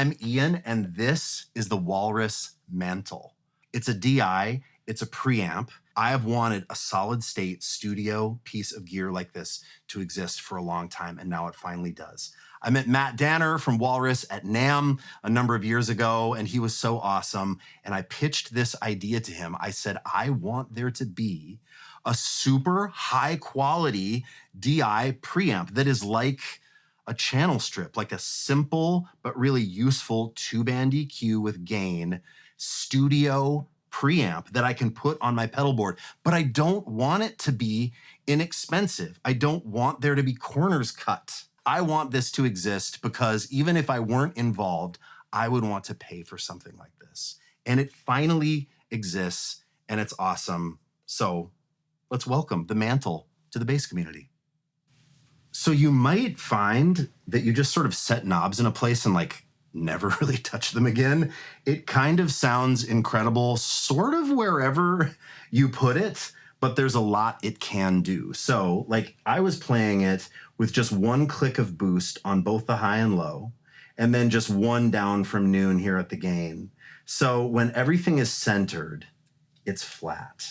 I'm Ian, and this is the Walrus Mantle. It's a DI, it's a preamp. I have wanted a solid state studio piece of gear like this to exist for a long time, and now it finally does. I met Matt Danner from Walrus at NAMM a number of years ago, and he was so awesome. And I pitched this idea to him. I said, I want there to be a super high quality DI preamp that is like a channel strip, like a simple but really useful 2-band EQ with gain studio preamp that I can put on my pedal board. But I don't want it to be inexpensive. I don't want there to be corners cut. I want this to exist because even if I weren't involved, I would want to pay for something like this. And it finally exists, and it's awesome. So let's welcome the Mantle to the bass community. So you might find that you just sort of set knobs in a place and like never really touch them again. It kind of sounds incredible, sort of wherever you put it, but there's a lot it can do. So like I was playing it with just one click of boost on both the high and low, and then just one down from noon here at the gain. So when everything is centered, it's flat,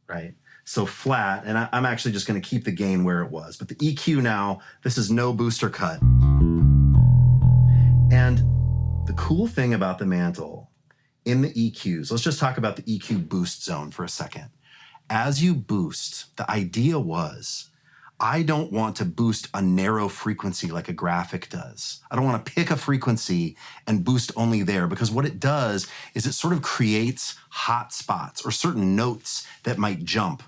right? So flat, and I'm actually just gonna keep the gain where it was, but the EQ now, this is no booster cut. And the cool thing about the Mantle in the EQs, let's just talk about the EQ boost zone for a second. As you boost, the idea was, I don't want to boost a narrow frequency like a graphic does. I don't want to pick a frequency and boost only there, because what it does is it sort of creates hot spots or certain notes that might jump.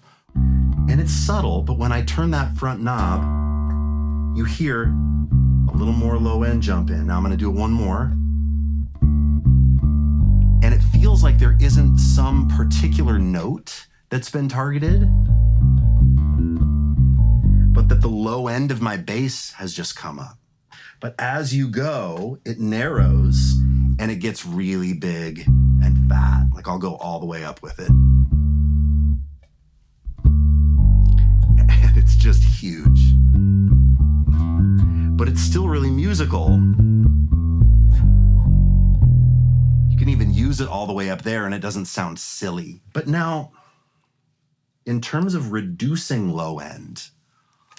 And it's subtle, but when I turn that front knob, you hear a little more low end jump in. Now I'm gonna do it one more. And it feels like there isn't some particular note that's been targeted, but that the low end of my bass has just come up. But as you go, it narrows and it gets really big and fat. Like I'll go all the way up with it. And it's just huge. But it's still really musical. You can even use it all the way up there and it doesn't sound silly. But now, in terms of reducing low end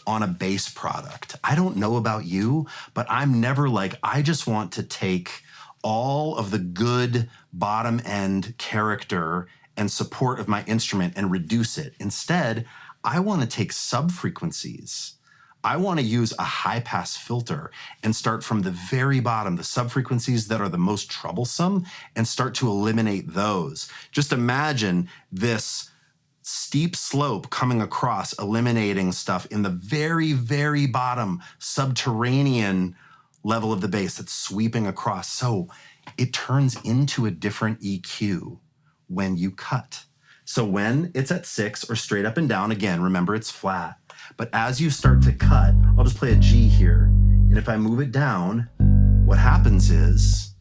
on a bass product, I don't know about you, but I'm never like, I just want to take all of the good bottom end character and support of my instrument and reduce it. Instead, I want to take sub-frequencies. I want to use a high-pass filter and start from the very bottom, the sub-frequencies that are the most troublesome, and start to eliminate those. Just imagine this steep slope coming across, eliminating stuff in the very, very bottom subterranean level of the bass that's sweeping across. So it turns into a different EQ when you cut. So when it's at 6 or straight up and down, again, remember it's flat. But as you start to cut, I'll just play a G here. And if I move it down, what happens is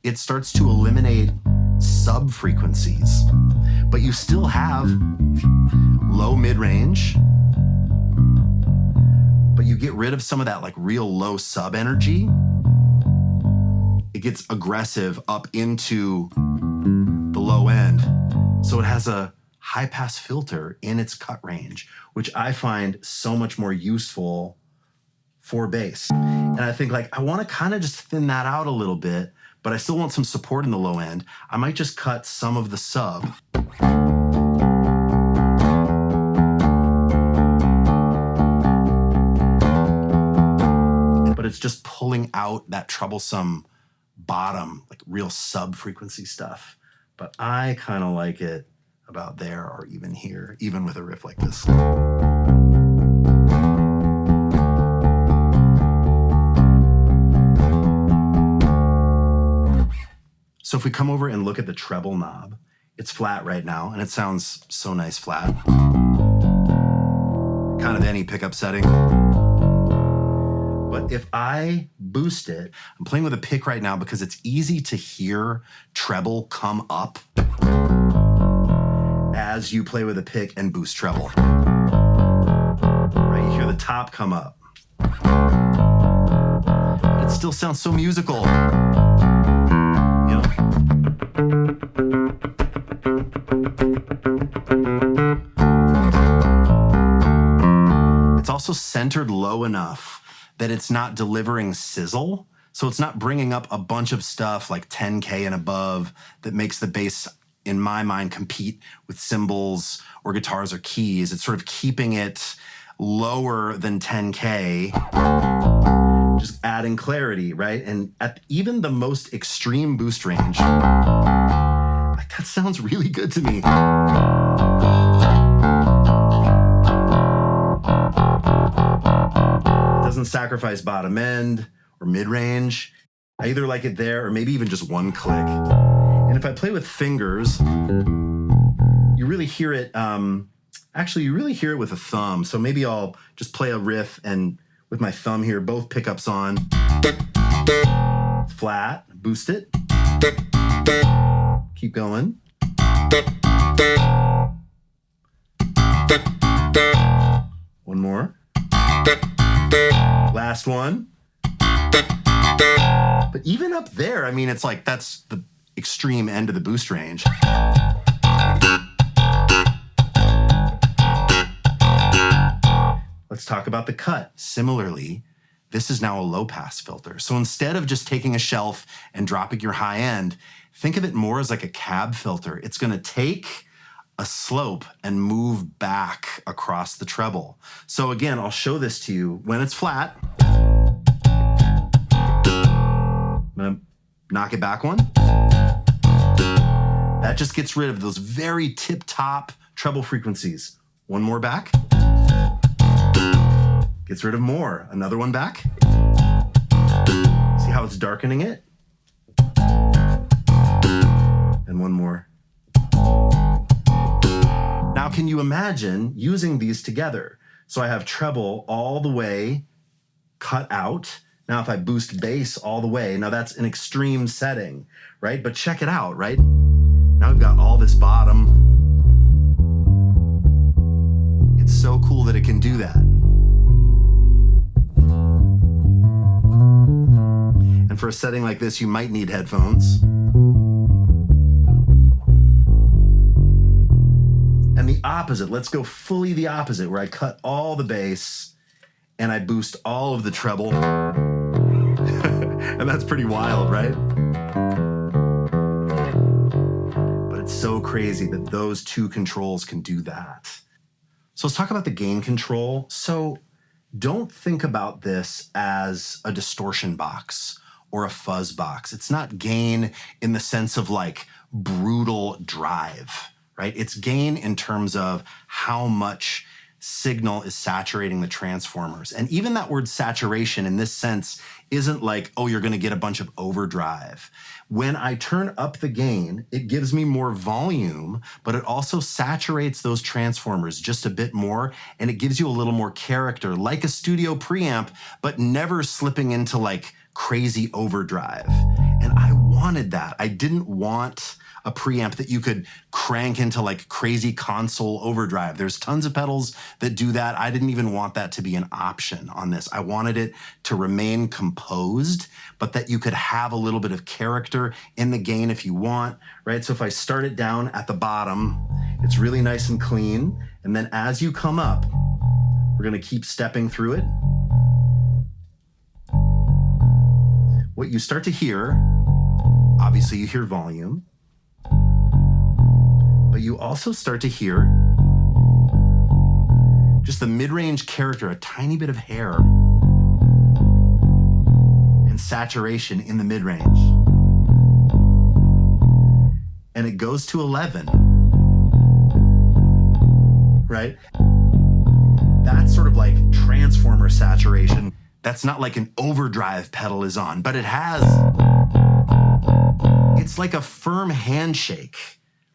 it starts to eliminate sub-frequencies. But you still have low mid-range, but you get rid of some of that like real low sub energy. It gets aggressive up into the low end. So it has a high pass filter in its cut range, which I find so much more useful for bass. And I think like, I want to kind of just thin that out a little bit, but I still want some support in the low end. I might just cut some of the sub. But it's just pulling out that troublesome bottom, like real sub frequency stuff. But I kind of like it about there or even here, even with a riff like this. So if we come over and look at the treble knob, it's flat right now, and it sounds so nice flat. Kind of any pickup setting. But if I boost it, I'm playing with a pick right now because it's easy to hear treble come up as you play with a pick and boost treble. Right, you hear the top come up. But it still sounds so musical. It's also centered low enough that it's not delivering sizzle. So it's not bringing up a bunch of stuff like 10K and above that makes the bass, in my mind, compete with cymbals or guitars or keys. It's sort of keeping it lower than 10K, just adding clarity, right? And at even the most extreme boost range, like that sounds really good to me. It doesn't sacrifice bottom end or mid-range. I either like it there or maybe even just one click. And if I play with fingers, you really hear it, actually you really hear it with a thumb. So maybe I'll just play a riff and with my thumb here, both pickups on. Flat, boost it. Keep going. One more. Last one. But even up there, I mean, it's like that's the extreme end of the boost range. Let's talk about the cut. Similarly, this is now a low pass filter. So instead of just taking a shelf and dropping your high end, think of it more as like a cab filter. It's gonna take a slope and move back across the treble. So again, I'll show this to you. When it's flat, I'm gonna knock it back one. That just gets rid of those very tip-top treble frequencies. One more back. Gets rid of more. Another one back. See how it's darkening it? And one more. Now, can you imagine using these together? So I have treble all the way cut out. Now, if I boost bass all the way, now that's an extreme setting, right? But check it out, right? Now we've got all this bottom. It's so cool that it can do that. And for a setting like this, you might need headphones. And the opposite, let's go fully the opposite, where I cut all the bass and I boost all of the treble. And that's pretty wild, right? But it's so crazy that those two controls can do that. So let's talk about the gain control. So don't think about this as a distortion box or a fuzz box. It's not gain in the sense of like brutal drive, right? It's gain in terms of how much signal is saturating the transformers. And even that word saturation in this sense isn't like, oh, you're gonna get a bunch of overdrive. When I turn up the gain, it gives me more volume, but it also saturates those transformers just a bit more, and it gives you a little more character, like a studio preamp, but never slipping into like crazy overdrive. And I wanted that. I didn't want a preamp that you could crank into like crazy console overdrive. There's tons of pedals that do that. I didn't even want that to be an option on this. I wanted it to remain composed, but that you could have a little bit of character in the gain if you want, right? So if I start it down at the bottom, it's really nice and clean. And then as you come up, we're gonna keep stepping through it. What you start to hear, obviously you hear volume, but you also start to hear just the mid-range character, a tiny bit of hair and saturation in the mid-range. And it goes to 11, right? That's sort of like transformer saturation. That's not like an overdrive pedal is on, but it has, it's like a firm handshake,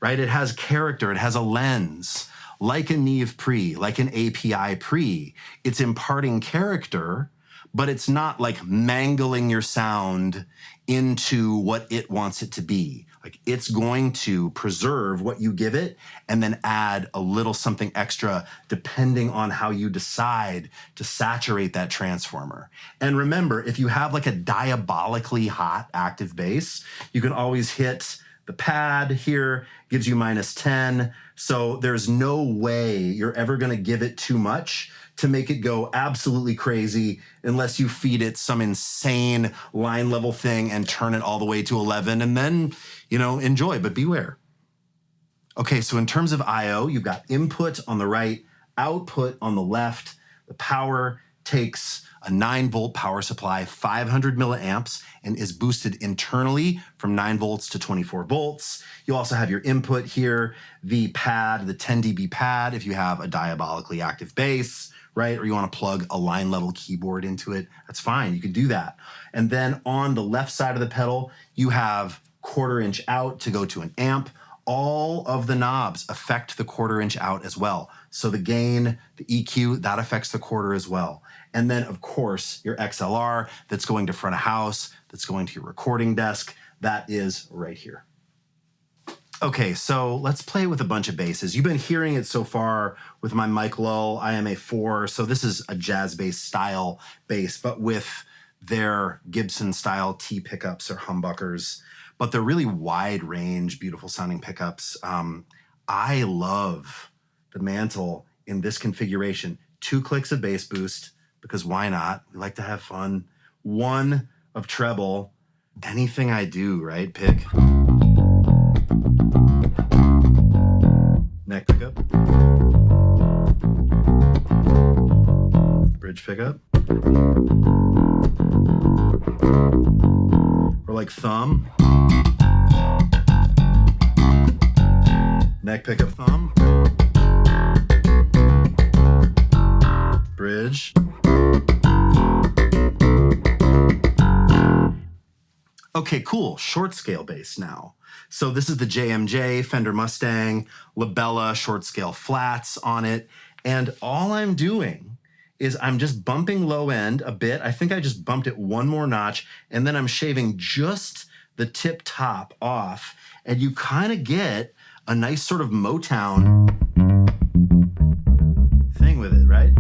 right? It has character, it has a lens, like a Neve pre, like an API pre. It's imparting character, but it's not like mangling your sound into what it wants it to be. Like it's going to preserve what you give it and then add a little something extra depending on how you decide to saturate that transformer. And remember, if you have like a diabolically hot active bass, you can always hit The pad here gives you -10. So there's no way you're ever going to give it too much to make it go absolutely crazy unless you feed it some insane line level thing and turn it all the way to 11 and then, enjoy, but beware. Okay, so in terms of I/O, you've got input on the right, output on the left. The power takes a 9-volt power supply, 500 milliamps, and is boosted internally from 9 volts to 24 volts. You also have your input here, the pad, the 10 dB pad, if you have a diabolically active bass, right? Or you want to plug a line level keyboard into it, that's fine, you can do that. And then on the left side of the pedal, you have 1/4 inch out to go to an amp. All of the knobs affect the 1/4 inch out as well. So the gain, the EQ, that affects the 1/4 as well. And then of course your XLR that's going to front of house, that's going to your recording desk, that is right here. Okay, so let's play with a bunch of basses. You've been hearing it so far with my Mike Lull IMA4. So this is a jazz bass style bass, but with their Gibson style T pickups or humbuckers. But they're really wide range, beautiful sounding pickups. I love the Mantle in this configuration. 2 clicks of bass boost, because why not? We like to have fun. 1 of treble. Anything I do, right? Pick. Neck pickup. Bridge pickup. Or like thumb. Neck pickup, thumb. Bridge. Okay, cool. Short scale bass now. So this is the JMJ Fender Mustang, Labella short scale flats on it. And all I'm doing is I'm just bumping low end a bit. I think I just bumped it 1 more notch, and then I'm shaving just the tip top off, and you kind of get a nice sort of Motown thing with it, right?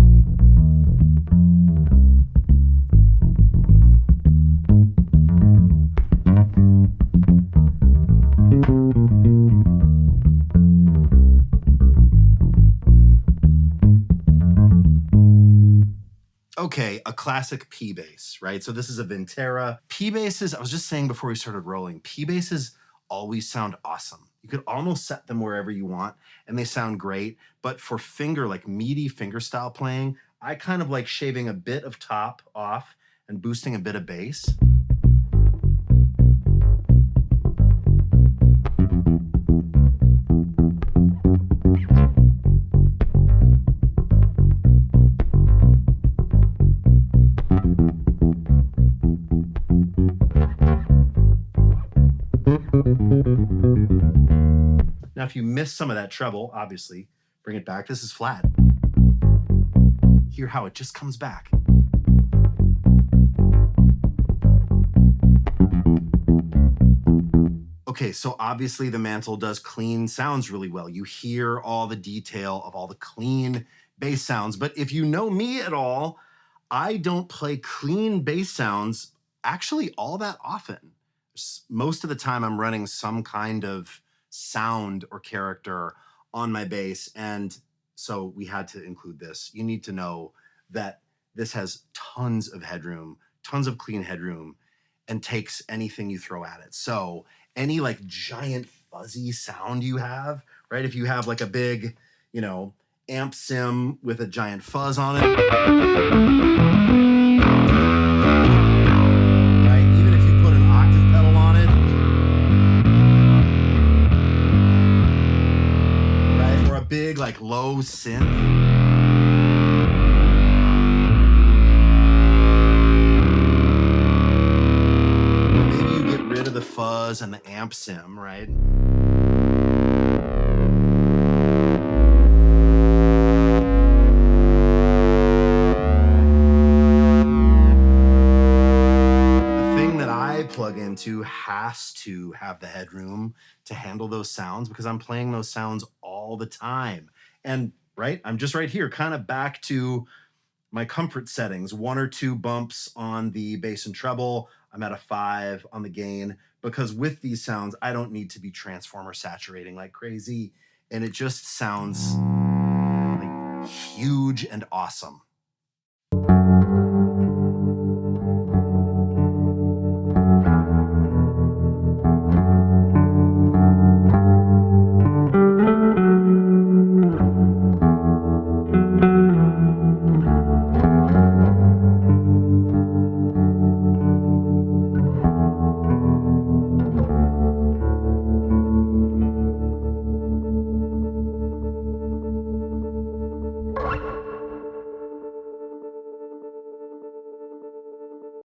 Okay, a classic P bass, right? So this is a Vintera. P basses, I was just saying before we started rolling, P basses always sound awesome. You could almost set them wherever you want and they sound great. But for like meaty finger style playing, I kind of like shaving a bit of top off and boosting a bit of bass. Now, if you miss some of that treble, obviously, bring it back. This is flat. Hear how it just comes back. Okay, so obviously the Mantle does clean sounds really well. You hear all the detail of all the clean bass sounds, but if you know me at all, I don't play clean bass sounds actually all that often. Most of the time I'm running some kind of sound or character on my bass, and so we had to include this. You need to know that this has tons of headroom, tons of clean headroom, and takes anything you throw at it. So any like giant fuzzy sound you have, right? If you have like a big, amp sim with a giant fuzz on it, right? Even if you put an octave pedal on it, right? Or a big like low synth. The fuzz and the amp sim, right? The thing that I plug into has to have the headroom to handle those sounds because I'm playing those sounds all the time. And right, I'm just right here, kind of back to my comfort settings, 1 or 2 bumps on the bass and treble. I'm at a 5 on the gain, because with these sounds, I don't need to be transformer saturating like crazy. And it just sounds like huge and awesome.